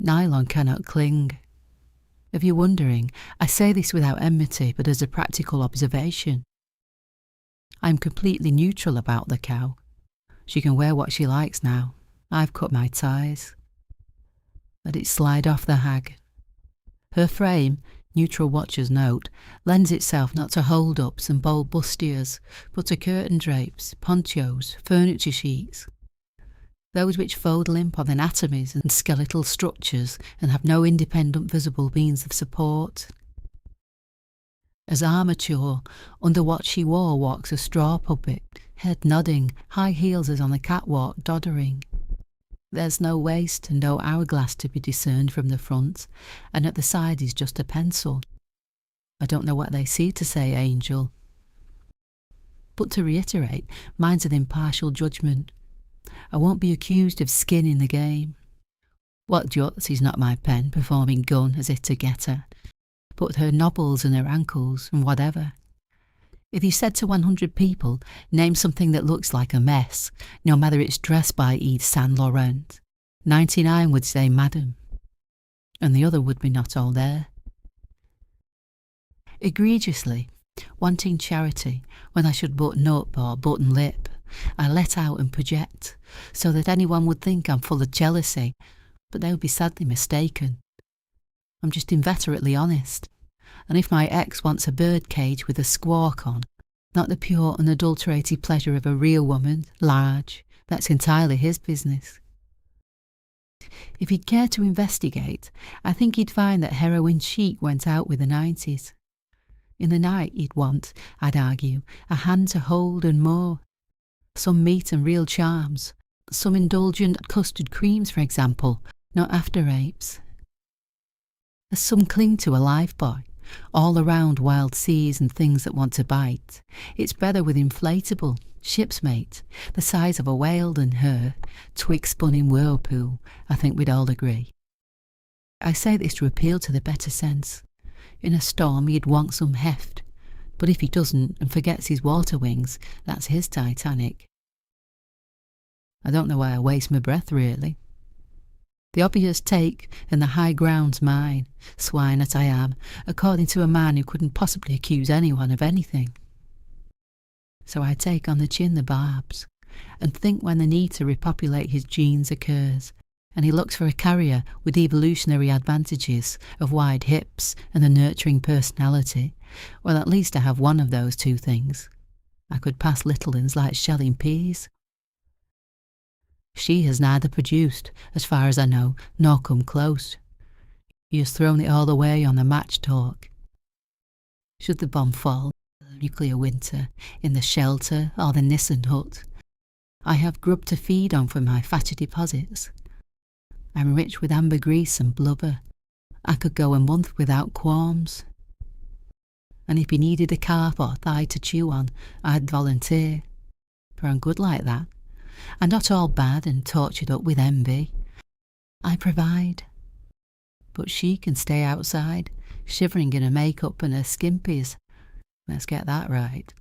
Nylon cannot cling. If you're wondering, I say this without enmity, but as a practical observation. I'm completely neutral about the cow. She can wear what she likes now. I've cut my ties. Let it slide off the hag. Her frame, neutral watchers note, lends itself not to hold-ups and bold bustiers, but to curtain drapes, ponchos, furniture sheets. Those which fold limp on anatomies and skeletal structures and have no independent visible means of support. As armature, under what she wore walks a straw puppet, head nodding, high heels as on the catwalk doddering. There's no waist and no hourglass to be discerned from the front, and at the side is just a pencil. I don't know what they see to say angel. But to reiterate, mine's an impartial judgment. I won't be accused of skin in the game. What juts is not my pen performing gun as if to get her, but her knobbles and her ankles and whatever. If you said to 100 people, name something that looks like a mess, no matter it's dressed by Yves Saint Laurent, 99 would say madam, and the other would be not all there. Egregiously, wanting charity when I should button up or button lip, I let out and project, so that anyone would think I'm full of jealousy, but they would be sadly mistaken. I'm just inveterately honest, and if my ex wants a bird cage with a squawk on, not the pure unadulterated pleasure of a real woman, large, that's entirely his business. If he'd care to investigate, I think he'd find that heroin chic went out with the 90s. In the night he'd want, I'd argue, a hand to hold and more. Some meat and real charms, some indulgent custard creams, for example, not after rapes. As some cling to a life buoy, all around wild seas and things that want to bite, it's better with inflatable, ship's mate, the size of a whale than her, twig spun in whirlpool, I think we'd all agree. I say this to appeal to the better sense. In a storm he'd want some heft, but if he doesn't and forgets his water wings, that's his Titanic. I don't know why I waste my breath, really. The obvious take and the high ground's mine, swine that I am, according to a man who couldn't possibly accuse anyone of anything. So I take on the chin the barbs, and think when the need to repopulate his genes occurs, and he looks for a carrier with evolutionary advantages of wide hips and a nurturing personality, well, at least I have one of those two things. I could pass little uns like shelling peas. She has neither produced, as far as I know, nor come close. He has thrown it all away on the match talk. Should the bomb fall, nuclear winter, in the shelter or the Nissen hut, I have grub to feed on for my fatty deposits. I'm rich with ambergris and blubber. I could go a month without qualms. And if he needed a calf or thigh to chew on, I'd volunteer, for I'm good like that. I'm not all bad and tortured up with envy. I provide. But she can stay outside, shivering in her makeup and her skimpies. Let's get that right.